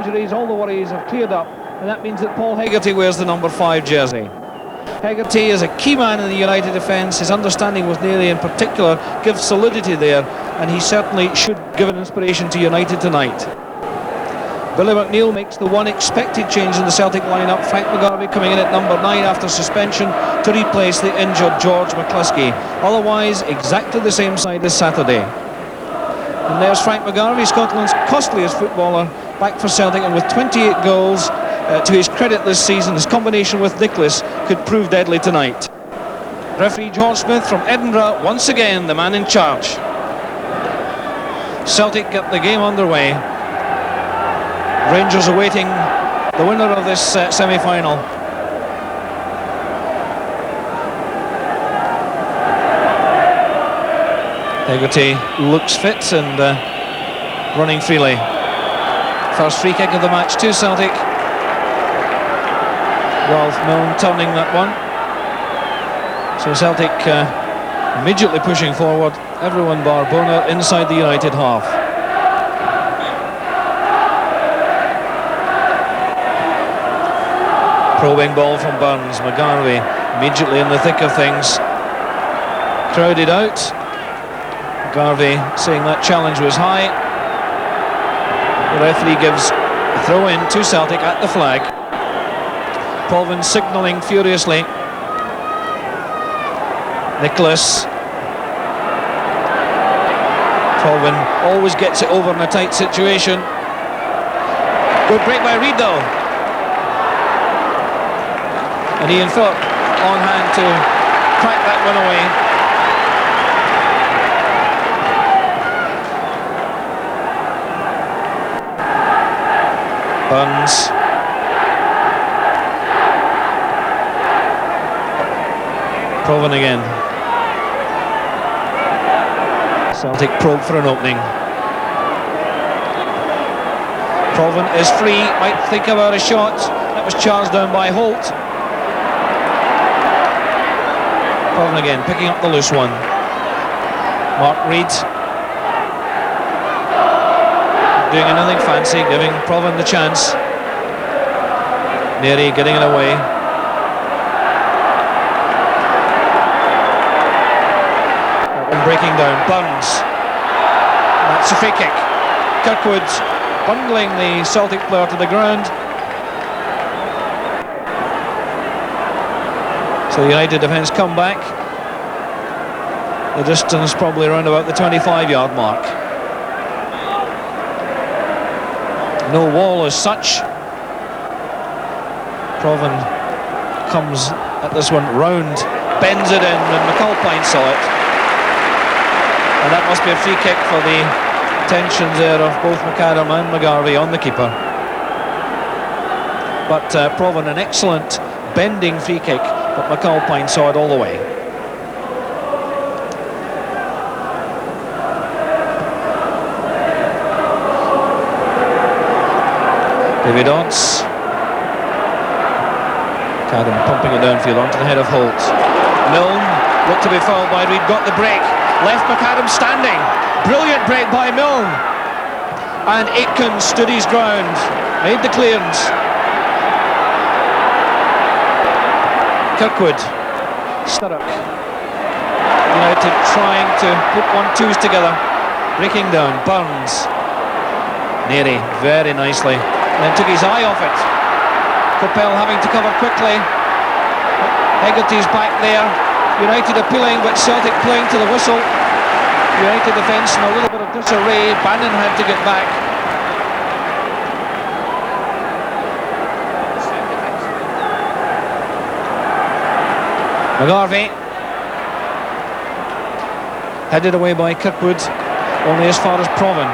injuries, all the worries have cleared up, and that means that Paul Hegarty wears the number 5 jersey. Hegarty is a key man in the United defence. His understanding with Neary in particular gives solidity there, and he certainly should give an inspiration to United tonight. Billy McNeil makes the one expected change in the Celtic lineup. Frank McGarvey coming in at number 9 after suspension to replace the injured George McCluskey. Otherwise, exactly the same side as Saturday. And there's Frank McGarvey, Scotland's costliest footballer, back for Celtic, and with 28 goals to his credit this season, his combination with Nicholas could prove deadly tonight. Referee George Smith from Edinburgh, once again the man in charge. Celtic get the game underway. Rangers awaiting the winner of this semi-final. Hegarty looks fit and running freely. First free kick of the match to Celtic. Ralph Milne turning that one. So Celtic immediately pushing forward. Everyone bar Bonner inside the United half. Probing ball from Burns. McGarvey immediately in the thick of things. Crowded out. McGarvey saying that challenge was high. The referee gives a throw in to Celtic at the flag. Provan signalling furiously. Nicholas. Provan always gets it over in a tight situation. Good break by Reid though. And Ian Phillip on hand to crack that one away. Burns. Provan again. Celtic probe for an opening. Provan is free, might think about a shot. That was charged down by Holt. Provan again, picking up the loose one. Mark Reid. Doing anything fancy, giving Provan the chance. Neary getting it away. And breaking down, Burns. That's a free kick. Kirkwood bundling the Celtic player to the ground. So the United defence come back. The distance probably around about the 25-yard mark. No wall as such. Provan comes at this one round, bends it in, and McAlpine saw it. And that must be a free kick for the tensions there of both McAdam and McGarvey on the keeper. But Provan, an excellent bending free kick, but McAlpine saw it all the way. David Odds. McAdam pumping it downfield onto the head of Holt. Milne looked to be fouled by Reid, got the break. Left McAdam standing. Brilliant break by Milne. And Aitken stood his ground. Made the clearance. Kirkwood. Sturrock. United trying to put 1-2s together. Breaking down. Burns. Neary very nicely. And then took his eye off it. Coppell having to cover quickly. Hegarty's back there. United appealing, but Celtic playing to the whistle. United defence in a little bit of disarray. Bannon had to get back. McGarvey. Headed away by Kirkwood. Only as far as Provan.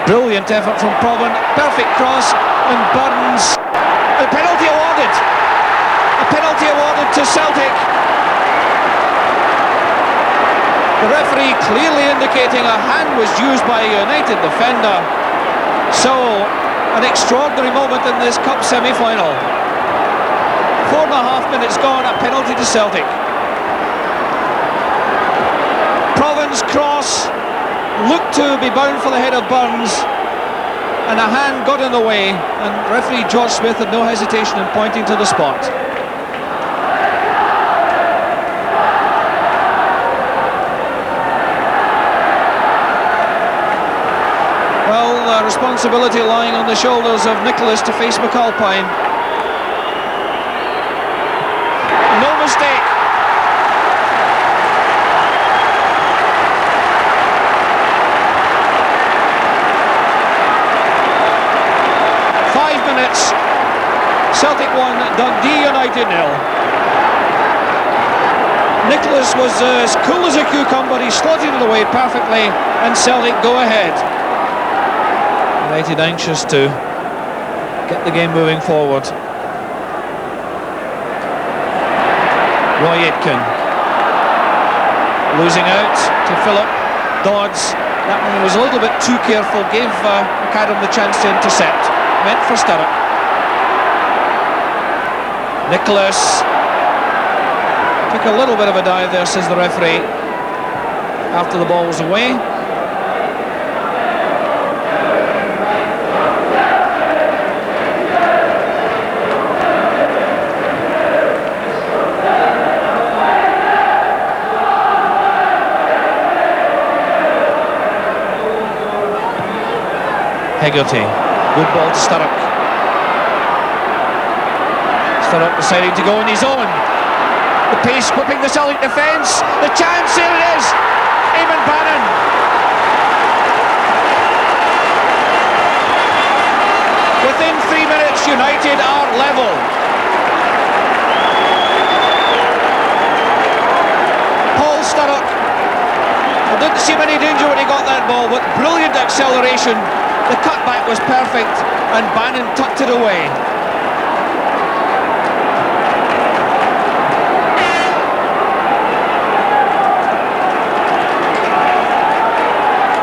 Brilliant effort from Provan, perfect cross, and Burns. A penalty awarded. A penalty awarded to Celtic. The referee clearly indicating a hand was used by a United defender. So, an extraordinary moment in this Cup semi-final. 4.5 minutes gone, a penalty to Celtic. cross looked to be bound for the head of Burns, and a hand got in the way, and referee George Smith had no hesitation in pointing to the spot. Well, responsibility lying on the shoulders of Nicholas to face McAlpine. No mistake. Celtic 1, Dundee United 0. Nicholas was as cool as a cucumber. He slotted it away perfectly, and Celtic go ahead. United anxious to get the game moving forward. Roy Aitken losing out to Philip Dodds. That one was a little bit too careful, gave McAdam the chance to intercept. Meant for Sturrock. Nicholas took a little bit of a dive there, says the referee, after the ball was away. Hegarty, good ball to Sturrock. Sturrock deciding to go on his own. The pace whipping the Celtic defence. The chance, here it is. Eamon Bannon. Within 3 minutes, United are level. Paul Sturrock. There didn't seem any danger when he got that ball, but brilliant acceleration. The cutback was perfect, and Bannon tucked it away.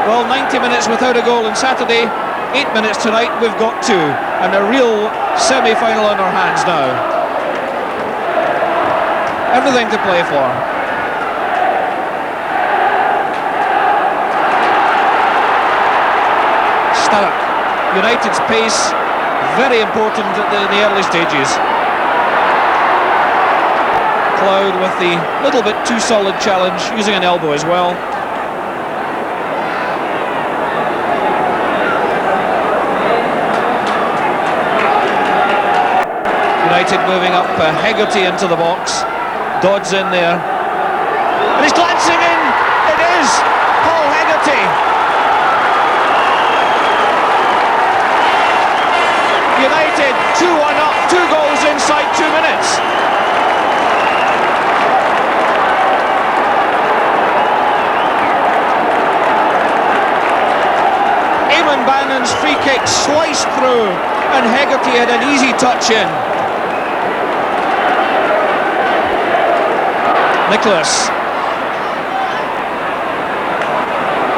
Well, 90 minutes without a goal on Saturday, 8 minutes tonight, we've got 2, and a real semi-final in our hands now. Everything to play for. Sturrock, United's pace, very important in the early stages. Cloud with the little bit too solid challenge, using an elbow as well. United moving up, Hegarty into the box, Dodds in there, and he's glancing in. It is Paul Hegarty. United 2-1 up, 2 goals inside 2 minutes. Eamon Bannon's free kick sliced through, and Hegarty had an easy touch in. Nicholas.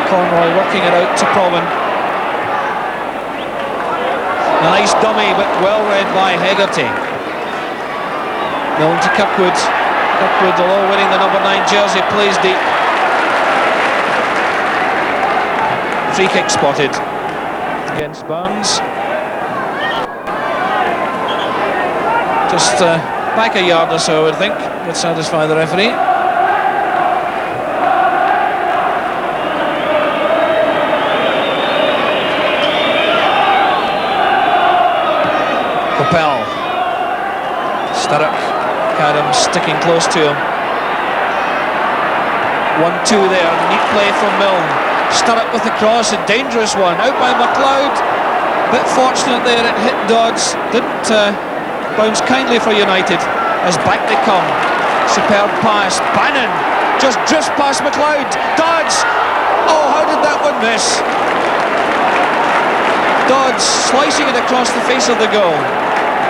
Conroy working it out to Provan. A nice dummy, but well read by Hegarty. Milne to Kirkwood. Kirkwood, although winning the number 9 jersey, plays deep. Free kick spotted against Burns. Just back a yard or so, I would think, would satisfy the referee. Coppell. Sturrock. Adams sticking close to him. 1-2 there, neat play from Milne. Sturrock with the cross, a dangerous one, out by McLeod. Bit fortunate there, it hit Dodds. Didn't bounce kindly for United, as back they come. Superb pass, Bannon just drifts past McLeod. Dodds, oh, how did that one miss? Dodds slicing it across the face of the goal,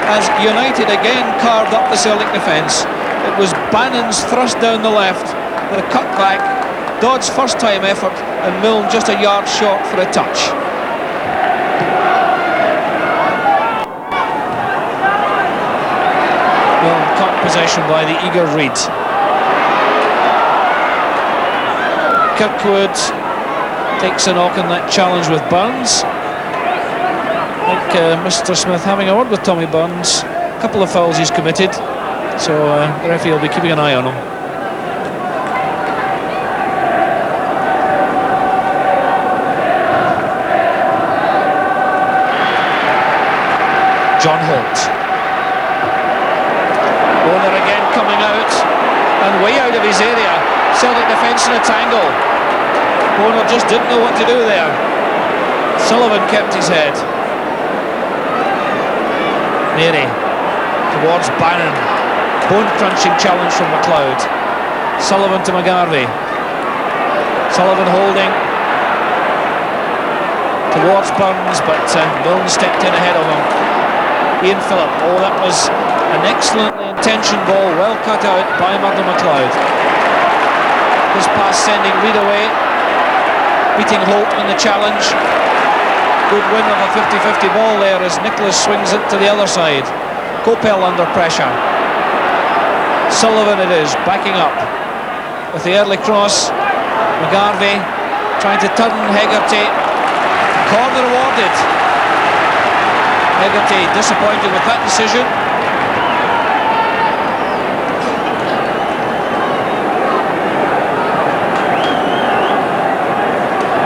as United again carved up the Celtic defence. It was Bannon's thrust down the left, the cut back, Dodds' first time effort, and Milne just a yard short for a touch. Milne caught possession by the eager Reid. Kirkwood takes a knock on that challenge with Burns. I think Mr. Smith having a word with Tommy Burns. A couple of fouls he's committed, so the referee will be keeping an eye on him. John Holt. Bonner again coming out and way out of his area. Celtic defence in a tangle. Bonner just didn't know what to do there. Sullivan kept his head. Mary towards Bannon. Bone-crunching challenge from McLeod. Sullivan to McGarvey. Sullivan holding towards Burns, but Milne stepped in ahead of him. Ian Phillip. Oh, that was an excellently intentioned ball, well cut out by Murdo McLeod. His pass sending Reid away, beating Holt in the challenge. Good win of a 50-50 ball there as Nicholas swings it to the other side. Coppell under pressure. Sullivan it is, backing up with the early cross. McGarvey trying to turn Hegarty. Corner awarded. Hegarty disappointed with that decision.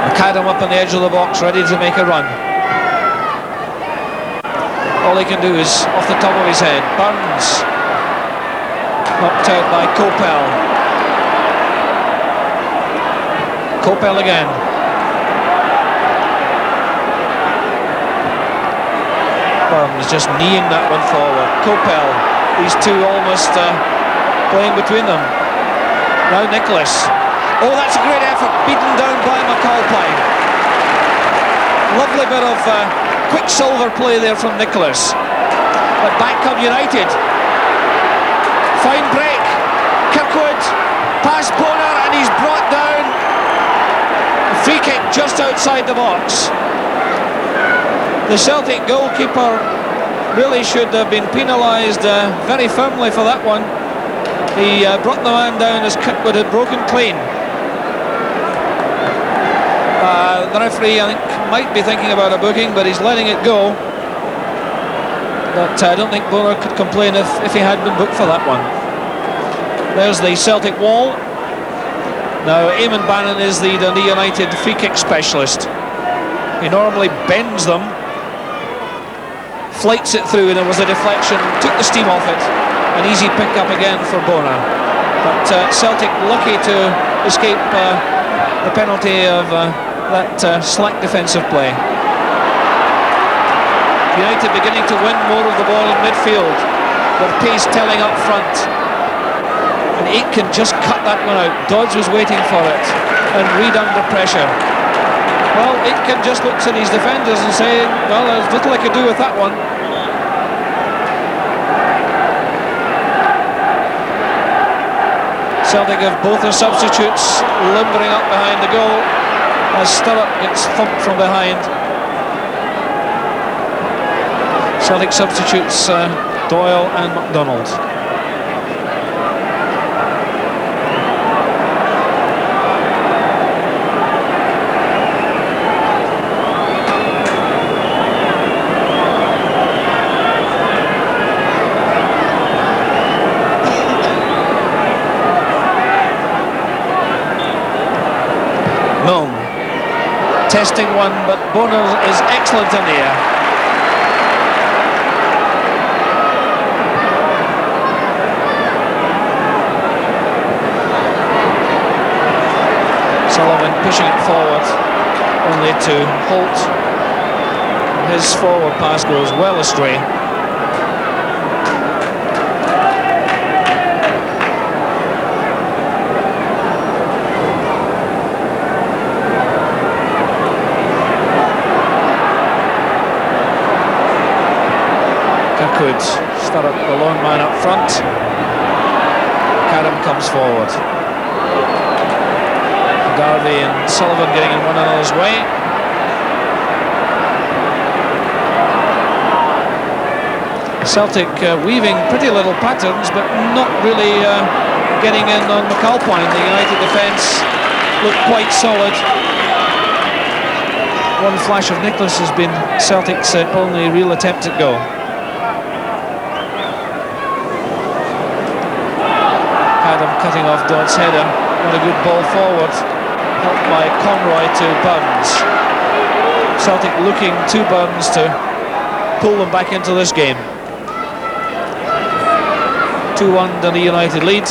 McAdam up on the edge of the box, ready to make a run. All he can do is off the top of his head. Burns knocked out by Coppell. Coppell again. Burns just kneeing that one forward. Coppell, these two almost playing between them. Now Nicholas. Oh, that's a great effort, beaten down by McAlpine. Lovely bit of quicksilver play there from Nicholas. But back come United. Fine break. Kirkwood, past Bonner, and he's brought down. A free kick just outside the box. The Celtic goalkeeper really should have been penalised very firmly for that one. He brought the man down as Kirkwood had broken clean. The referee, I think, might be thinking about a booking, but he's letting it go. But I don't think Bonner could complain if he had been booked for that one. There's the Celtic wall. Now Eamon Bannon is the Dundee United free kick specialist. He normally bends them, flights it through, and there was a deflection, took the steam off it. An easy pick up again for Bonner. But Celtic lucky to escape the penalty of that slack defensive play. United beginning to win more of the ball in midfield, with pace telling up front. And Aitken just cut that one out. Dodds was waiting for it, and Reid under pressure. Well, Aitken just looks at his defenders and saying, well, there's little I could do with that one. Celtic have both their substitutes limbering up behind the goal as Sturrock gets thumped from behind. Celtic substitutes Doyle and MacDonald. Milne testing one, but Bonner is excellent in the air. Sullivan pushing it forward, only to Holt. His forward pass goes well astray. Kirkwood, Sturrock, the lone man up front. Karam comes forward. Garvey and Sullivan getting in one another's way. Celtic weaving pretty little patterns, but not really getting in on McAlpine. The United defence look quite solid. One flash of Nicholas has been Celtic's only real attempt at goal. Adam cutting off Dodd's header. What a good ball forward, helped by Conroy to Burns. Celtic looking to Burns to pull them back into this game. 2-1 Dundee United lead.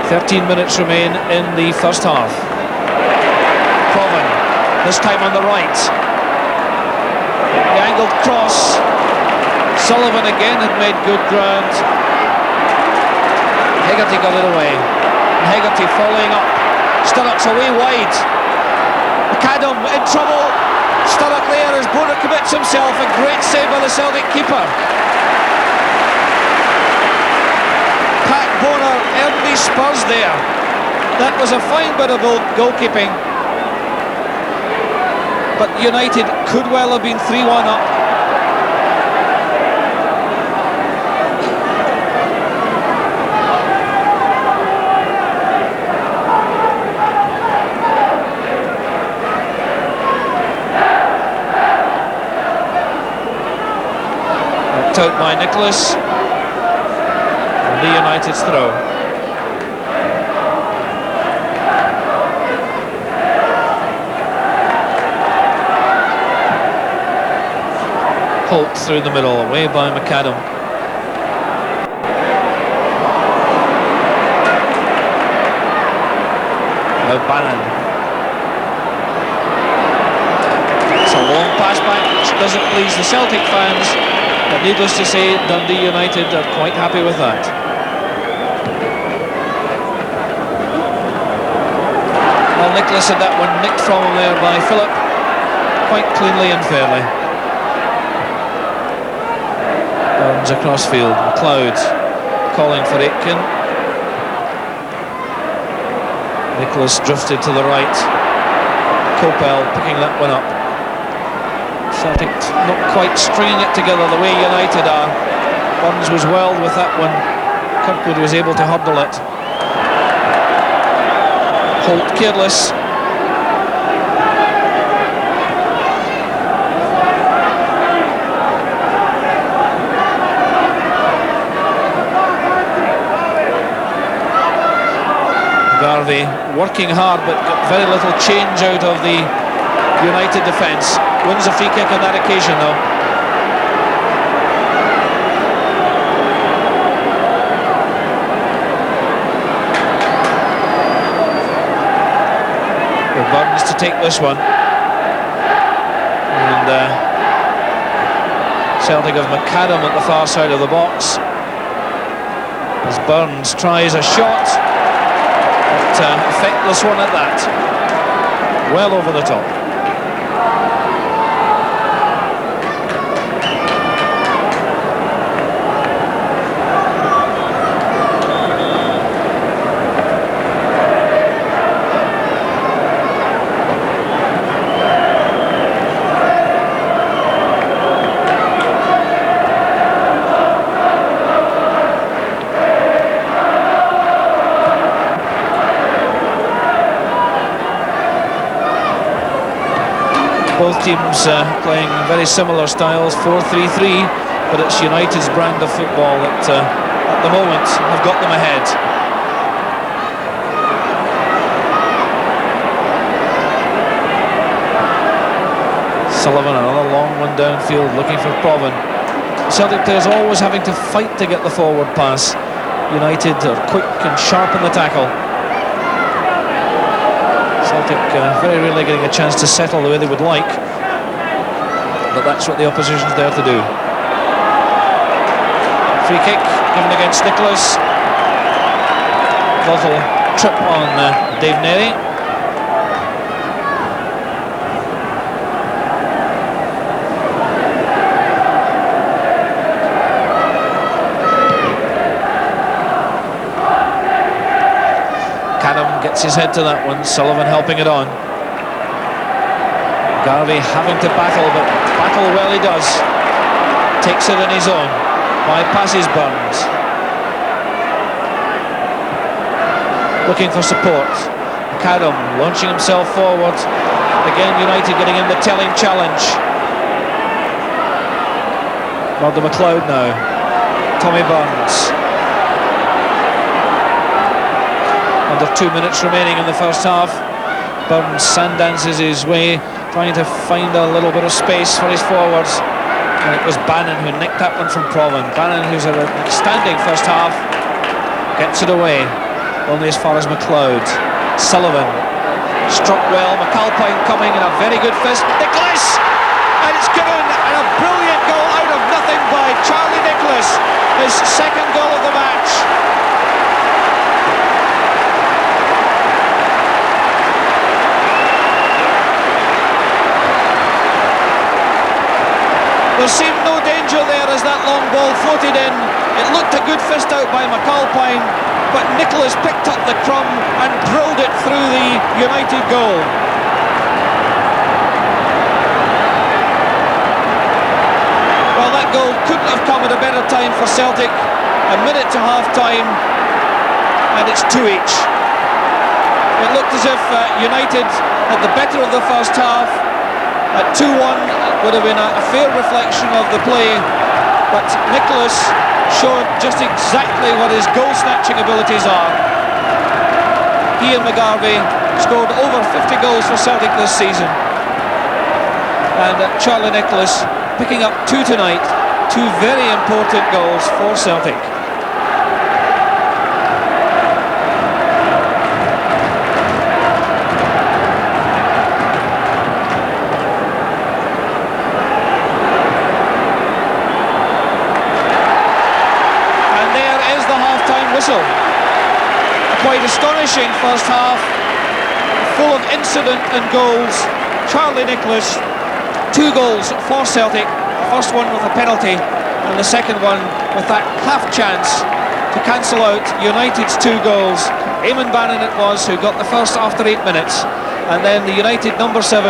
13 minutes remain in the first half. Proven, this time on the right. The angled cross. Sullivan again had made good ground. Hegarty got it away. And Hegarty following up. Sturrock's away wide. McAdam in trouble. Sturrock there as Bonner commits himself. A great save by the Celtic keeper. Pat Bonner earned these spurs there. That was a fine bit of goalkeeping. But United could well have been 3-1 up. Out by Nicholas. The United's throw. Holt through the middle, away by McAdam. Now Bannon. It's a long pass back, which doesn't please the Celtic fans. But needless to say, Dundee United are quite happy with that. Well, Nicholas had that one nicked from him there by Phillip, quite cleanly and fairly. Burns across field, McLeod calling for Aitken. Nicholas drifted to the right. Coppell picking that one up. Celtic not quite stringing it together the way United are. Burns was well with that one. Kirkwood was able to hurdle it. Holt careless. Garvey working hard but got very little change out of the United defence. Wins a free kick on that occasion though. Well, Burns to take this one. And Celtic of McAdam at the far side of the box. As Burns tries a shot. But effectless one at that. Well over the top. Both teams playing very similar styles, 4-3-3, but it's United's brand of football that at the moment have got them ahead. Sullivan, another long one downfield looking for Proven. Celtic players always having to fight to get the forward pass. United are quick and sharp in the tackle. Celtic very rarely getting a chance to settle the way they would like, but that's what the opposition's there to do. Free kick given against Nicholas. Little trip on Dave Neri. Gets his head to that one, Sullivan helping it on. Garvey having to battle, but battle well he does. Takes it in his own, bypasses Burns. looking for support. McAdam launching himself forward. Again, United getting in the telling challenge. Murdo McLeod now. Tommy Burns. Under 2 minutes remaining in the first half. Burns sand dances his way, trying to find a little bit of space for his forwards. And it was Bannon who nicked that one from Provan. Bannon, who's had an outstanding first half, gets it away, only as far as McLeod. Sullivan struck well. McAlpine coming in a very good fist. Nicholas, and it's given, and a brilliant goal out of nothing by Charlie Nicholas, his second goal of the match. There seemed no danger there as that long ball floated in. It looked a good fist out by McAlpine, but Nicholas picked up the crumb and drilled it through the United goal. Well, that goal couldn't have come at a better time for Celtic. A minute to half-time, and it's 2 each. It looked as if United had the better of the first half. At 2-1 would have been a fair reflection of the play, but Nicholas showed just exactly what his goal-snatching abilities are. He and McGarvey scored over 50 goals for Celtic this season, and Charlie Nicholas picking up 2 tonight, 2 very important goals for Celtic. Whistle. A quite astonishing first half, full of incident and goals. Charlie Nicholas, 2 goals for Celtic, the first one with a penalty and the second one with that half chance to cancel out United's 2 goals. Eamon Bannon it was who got the first after 8 minutes, and then the United number 7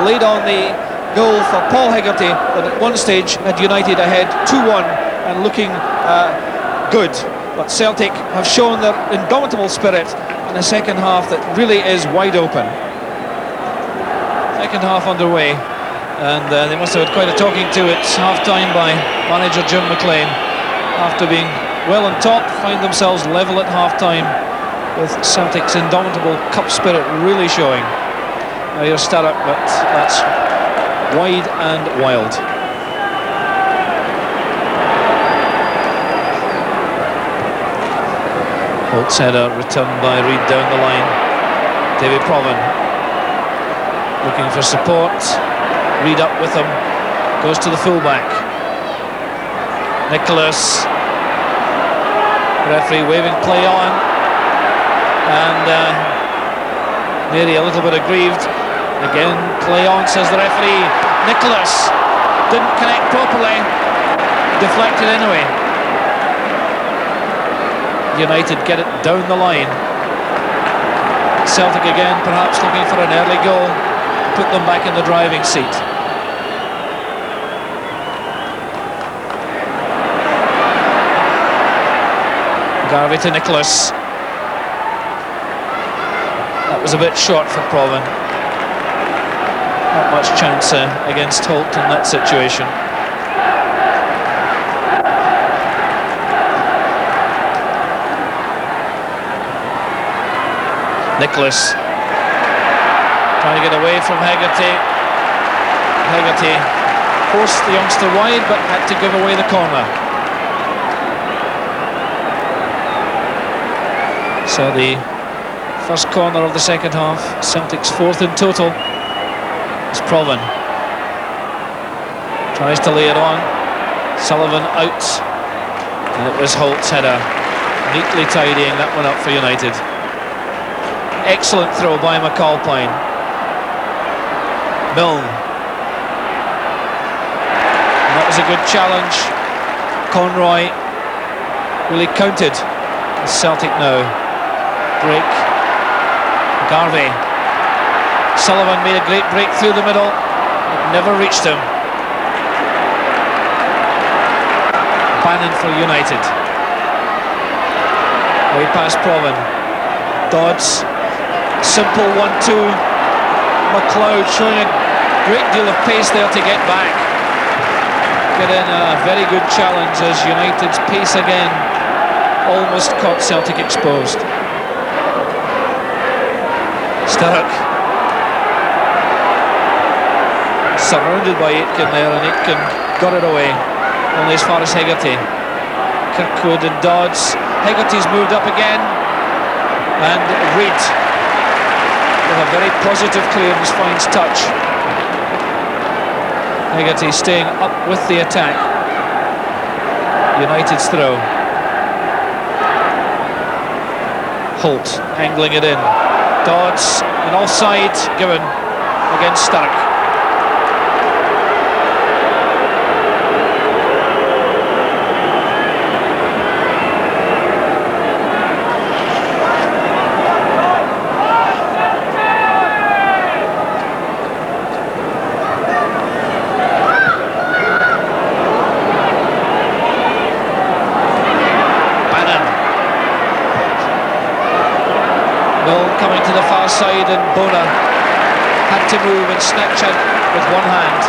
laid on the goal for Paul Hegarty, that at one stage had United ahead 2-1 and looking good. But Celtic have shown their indomitable spirit in a second half that really is wide open. Second half underway, and they must have had quite a talking to at half-time by manager Jim McLean. After being well on top, find themselves level at half-time, with Celtic's indomitable cup spirit really showing. Now here's Starrock, but that's wide and wild. Holt's header returned by Reid down the line. David Provan looking for support. Reid up with him. Goes to the fullback. Nicholas. Referee waving play on. And Mary a little bit aggrieved. Again, play on, says the referee. Nicholas didn't connect properly. Deflected anyway. United get it down the line. Celtic again perhaps looking for an early goal, put them back in the driving seat. Garvey to Nicholas. That was a bit short for Provan. Not much chance against Holt in that situation. Nicholas trying to get away from Hegarty. Hegarty forced the youngster wide but had to give away the corner. So the first corner of the second half, Celtic's 4th in total. It's Provan. Tries to lay it on. Sullivan out. And it was Holt's header. Neatly tidying that one up for United. Excellent throw by McAlpine. Milne. And that was a good challenge. Conroy really counted. Celtic now. Break. Garvey. Sullivan made a great break through the middle. It never reached him. Bannon for United. Way past Provan. Dodds, simple 1-2. McLeod showing a great deal of pace there to get back. Get in a very good challenge as United's pace again almost caught Celtic exposed. Sturrock surrounded by Aitken there, and Aitken got it away only as far as Hegarty. Kirkwood and Dodds. Hegarty's moved up again, and Reid with a very positive clearance finds touch. Hegarty staying up with the attack. United's throw. Holt angling it in. Dodds, an offside given against Sturrock. Coming to the far side, and Bona had to move and snatch it with one hand.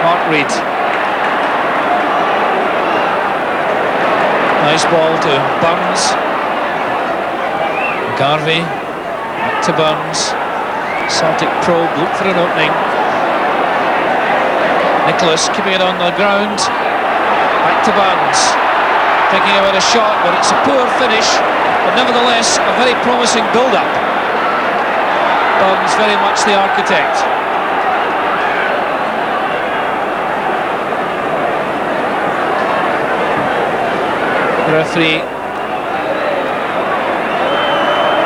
Mark Reid. Nice ball to Burns. Garvey back to Burns. Celtic probe, look for an opening. Nicholas keeping it on the ground. Back to Burns. Thinking about a shot, but it's a poor finish. But nevertheless, a very promising build-up. Burns very much the architect. The referee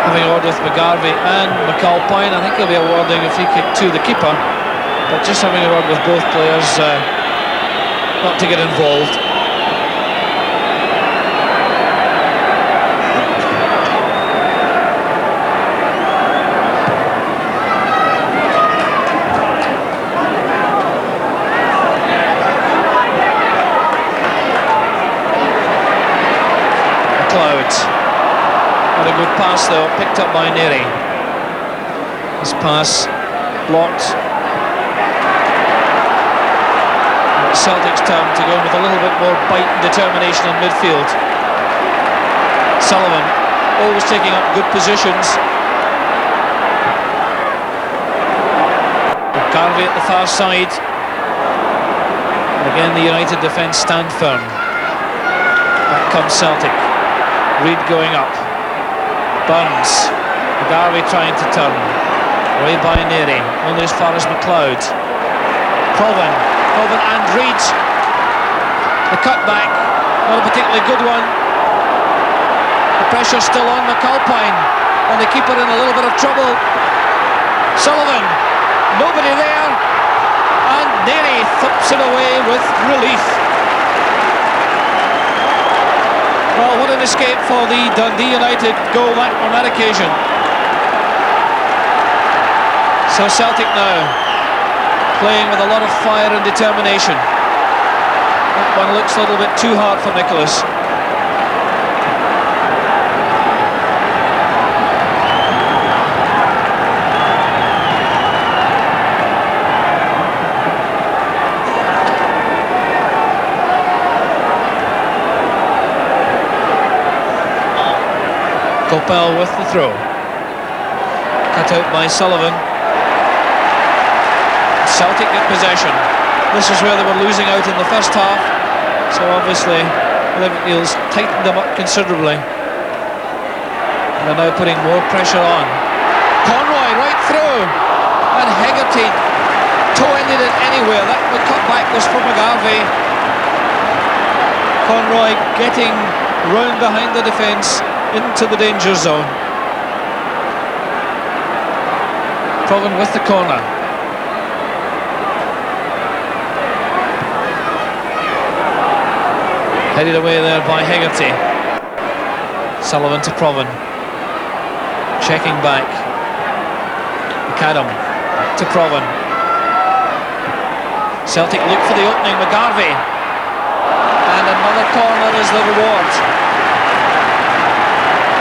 having a word with McGarvey and McAlpine. I think he'll be awarding a free kick to the keeper, but just having a word with both players not to get involved. What a good pass though, picked up by Neri. His pass blocked. And it's Celtic's turn to go with a little bit more bite and determination in midfield. Sullivan always taking up good positions. Garvey at the far side. And again the United defence stand firm. Back comes Celtic. Reid going up. Burns. McGarvey trying to turn. Away by Neri. Only as far as McLeod. Provan and Reid. The cutback. Not a particularly good one. The pressure's still on McAlpine. And the keeper in a little bit of trouble. Sullivan. Nobody there. And Neri thups it away with relief. Well, what an escape for the Dundee United goal on that occasion. So Celtic now playing with a lot of fire and determination. That one looks a little bit too hard for Nicholas. Coppell with the throw. Cut out by Sullivan. Celtic get possession. This is where they were losing out in the first half, so obviously Liverpool's tightened them up considerably. And they're now putting more pressure on. Conroy right through, and Hegarty toe-ended it anywhere. That cutback was for McGarvey. Conroy getting round behind the defence into the danger zone. Provan with the corner. Headed away there by Hegarty. Sullivan to Provan. Checking back. McAdam to Provan. Celtic look for the opening. McGarvey. And another corner is the reward.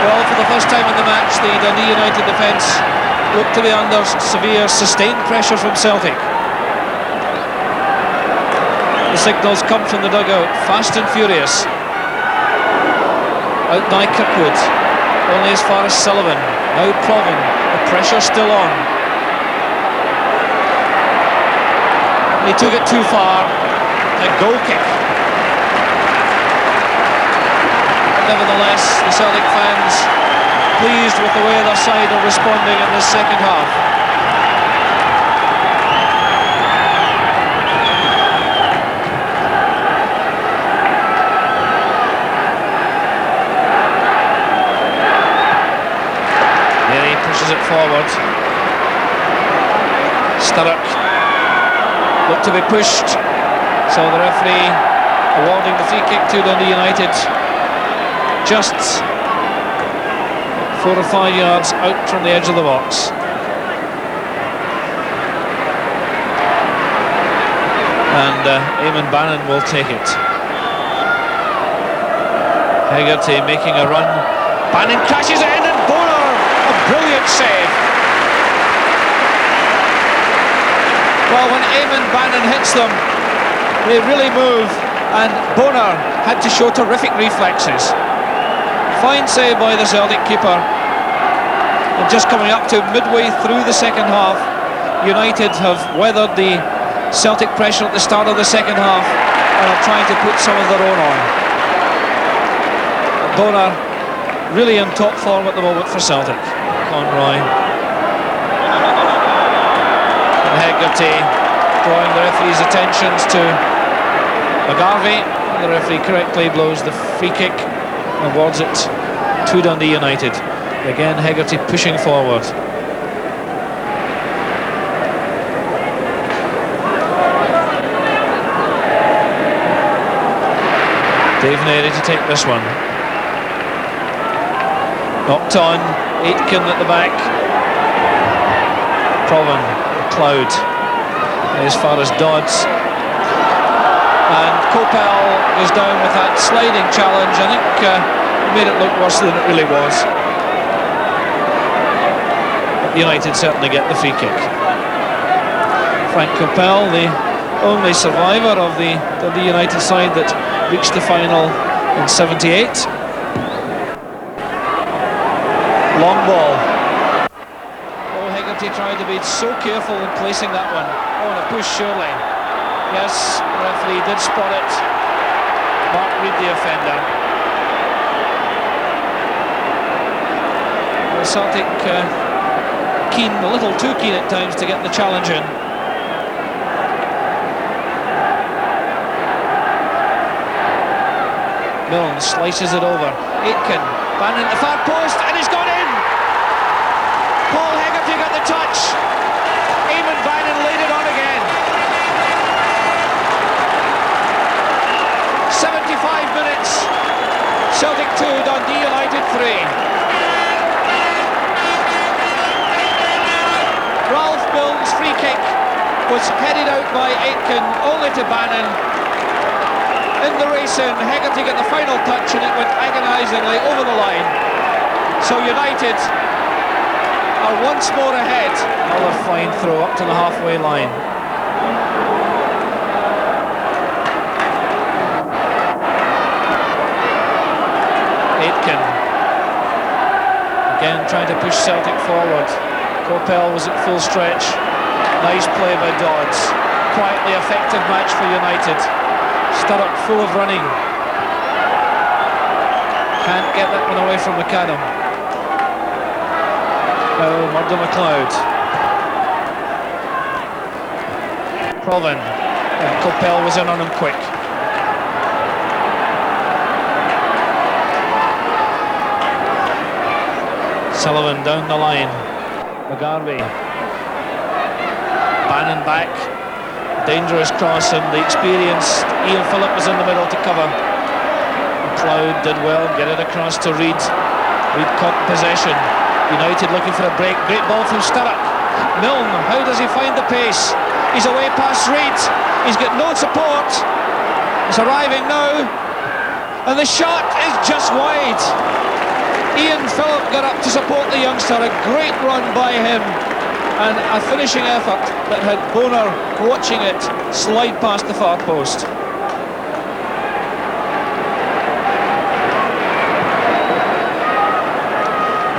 Well, for the first time in the match, the Dundee United defence looked to be under severe sustained pressure from Celtic. The signals come from the dugout, fast and furious. Out by Kirkwood, only as far as Sullivan. Now Provan, the pressure still on. He took it too far. A goal kick. Nevertheless, the Celtic fans pleased with the way their side are responding in this second half. There he pushes it forward. Sturrock looked to be pushed, so the referee awarding the free kick to Dundee United. Just 4 or 5 yards out from the edge of the box. And Eamon Bannon will take it. Hegarty making a run. Bannon crashes it in, and Bonner, a brilliant save. Well, when Eamon Bannon hits them, they really move, and Bonner had to show terrific reflexes. Fine save by the Celtic keeper. And just coming up to midway through the second half, United have weathered the Celtic pressure at the start of the second half and are trying to put some of their own on. Bonner really in top form at the moment for Celtic. Conroy. And Hegarty drawing the referee's attentions to McGarvey. The referee correctly blows the free kick and awards it to Dundee United. Again, Hegarty pushing forward. Dave Nary to take this one. Knocked on, Aitken at the back. Provan, Cloud, as far as Dodds. And Coppell goes down with that sliding challenge. I think made it look worse than it really was. United certainly get the free kick. Frank Coppell, the only survivor of the Dundee United side that reached the final in '78. Long ball. Oh, Hegarty tried to be so careful in placing that one. Oh, and a push surely. Yes, the referee did spot it. Mark Reed, the offender. Well, Celtic keen, a little too keen at times to get the challenge in. Milne slices it over. Aitken, Bannon at the far post, and he's gone in! Paul Hegarty got the touch. Eamon Bannon laid it on again. 75 minutes. Celtic 2, Dundee United 3. Ralph Milne's free kick was headed out by Aitken, only to Bannon. In the racing, Hegarty got the final touch and it went agonisingly over the line. So United are once more ahead. Another fine throw up to the halfway line. Aitken again trying to push Celtic forward. Coppell was at full stretch. Nice play by Dodds. Quietly effective match for United. Sturrock full of running. Can't get that one away from McAdam. Now Murdo McLeod. Provan. And Coppell was in on him quick. Sullivan down the line. McGarvey. Bannon back. Dangerous cross, and the experienced Ian Phillip was in the middle to cover. McLeod did well, get it across to Reid. Reid caught possession. United looking for a break. Great ball from Sturrock. Milne, how does he find the pace? He's away past Reid. He's got no support. It's arriving now. And the shot is just wide. Ian Phillip got up to support the youngster. A great run by him, and a finishing effort that had Bonner watching it slide past the far post.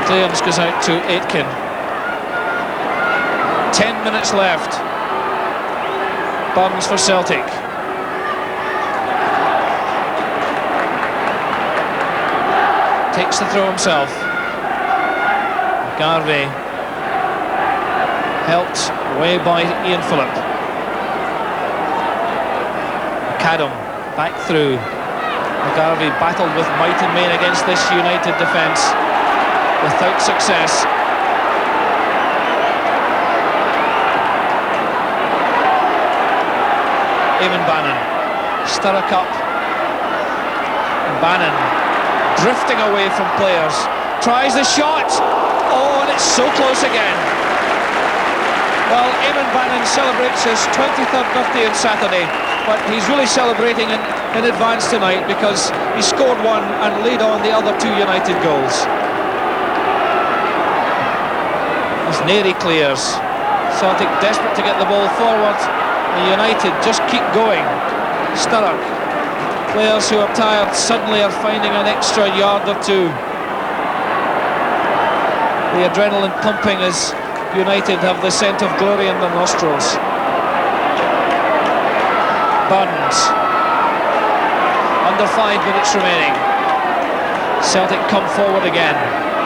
Clearance goes out to Aitken. 10 minutes left. Burns for Celtic. Takes the throw himself. Garvey helped away by Ian Phillip. McAdam back through. Garvey battled with might and main against this United defence without success. Eamon Bannon, Sturrock up, and Bannon drifting away from players, tries the shot, oh, and it's so close again. Well, Eamon Bannon celebrates his 23rd birthday on Saturday, but he's really celebrating in advance tonight because he scored one and laid on the other two United goals. As Neri clears, Celtic desperate to get the ball forward. United just keep going. Sturrock, players who are tired suddenly are finding an extra yard or two. The adrenaline pumping as United have the scent of glory in their nostrils. Burns, under 5 minutes remaining. Celtic come forward again.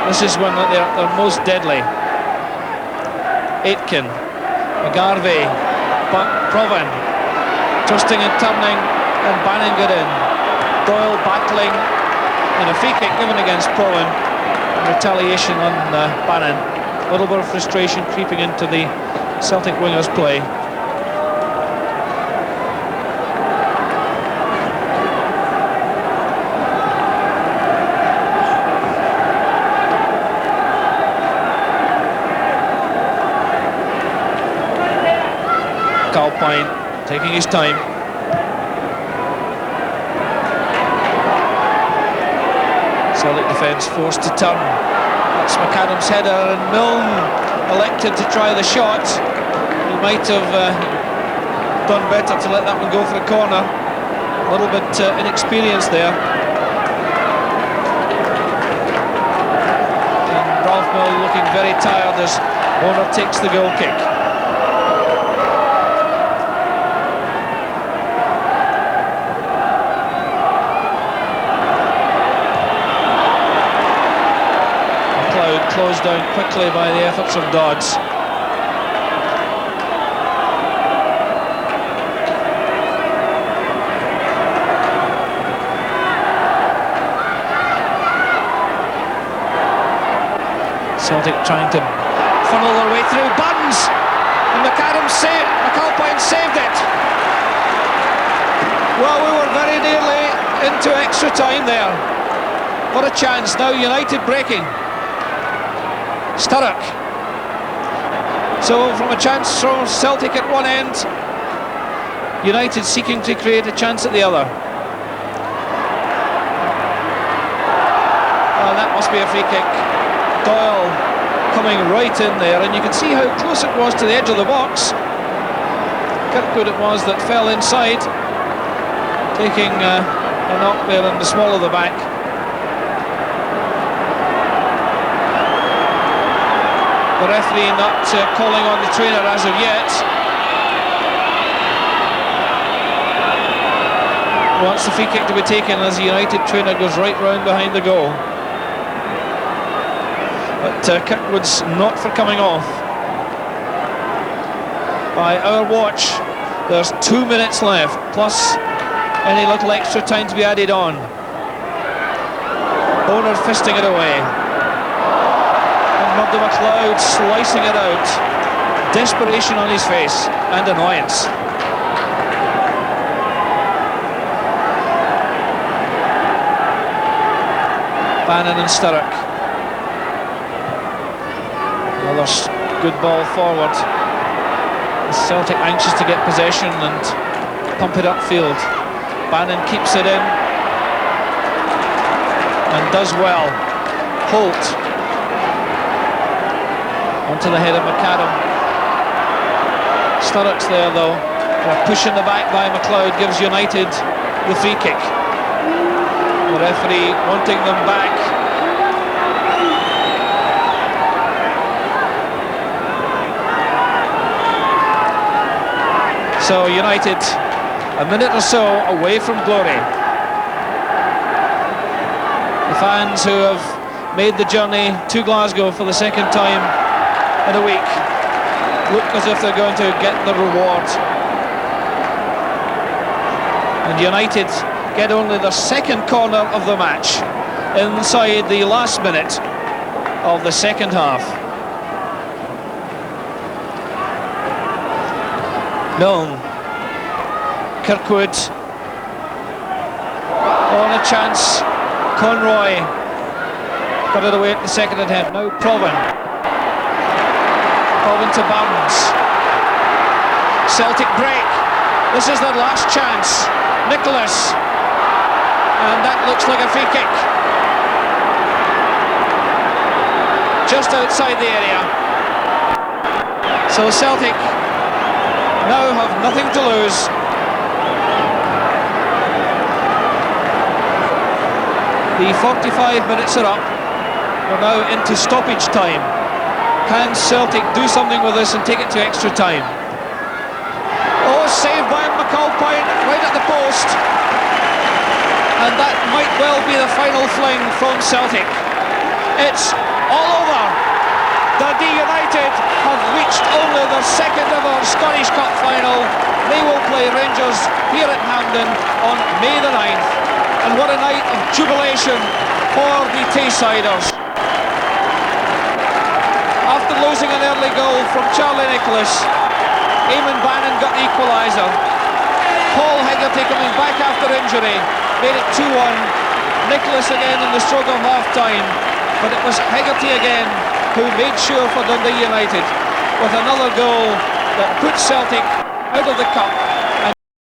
This is when they're most deadly. Aitken, McGarvey, Provan, twisting and turning, and Bannon got in. Doyle battling, and a free kick given against Provan. Retaliation on Bannon. A little bit of frustration creeping into the Celtic wingers' play. Calpine taking his time. Celtic defence forced to turn. That's McAdam's header, and Milne elected to try the shot. He might have done better to let that one go for a corner. A little bit inexperienced there. And Ralph Milne looking very tired as Bonner takes the goal kick. Closed down quickly by the efforts of Dodds. Celtic trying to funnel their way through. Burns! And McAlpine saved it. Well, we were very nearly into extra time there. What a chance. Now United breaking. Sturrock. So from a chance from Celtic at one end, United seeking to create a chance at the other. Oh, that must be a free kick. Doyle coming right in there, and you can see how close it was to the edge of the box. Kirkwood it was that fell inside, taking a knock there in the small of the back. The referee not calling on the trainer as of yet. Wants the free kick to be taken as the United trainer goes right round behind the goal. But Kirkwood's not for coming off. By our watch, there's 2 minutes left, plus any little extra time to be added on. Bonner fisting it away. Murdo McLeod slicing it out. Desperation on his face and annoyance. Bannon and Sturrock. Another good ball forward. Celtic anxious to get possession and pump it upfield. Bannon keeps it in and does well. Holt. Onto the head of McAdam. Sturrock's there though. A push in the back by McLeod gives United the free kick. The referee wanting them back. So United a minute or so away from glory. The fans who have made the journey to Glasgow for the second time in a week look as if they're going to get the reward. And United get only their second corner of the match inside the last minute of the second half. Milne, Kirkwood, on a chance, Conroy got it away at the second attempt. Now Provan to Barnes. Celtic break. This is their last chance. Nicholas, and that looks like a free kick. Just outside the area. So Celtic now have nothing to lose. The 45 minutes are up. We're now into stoppage time. Can Celtic do something with this and take it to extra time? Oh, saved by McAlpine right at the post. And that might well be the final fling from Celtic. It's all over. Dundee United have reached only their second ever Scottish Cup final. They will play Rangers here at Hampden on May the 9th. And what a night of jubilation for the Taysiders. After losing an early goal from Charlie Nicholas, Eamon Bannon got the equaliser. Paul Hegarty coming back after injury made it 2-1. Nicholas again in the stroke of half-time, but it was Hegarty again who made sure for Dundee United with another goal that put Celtic out of the cup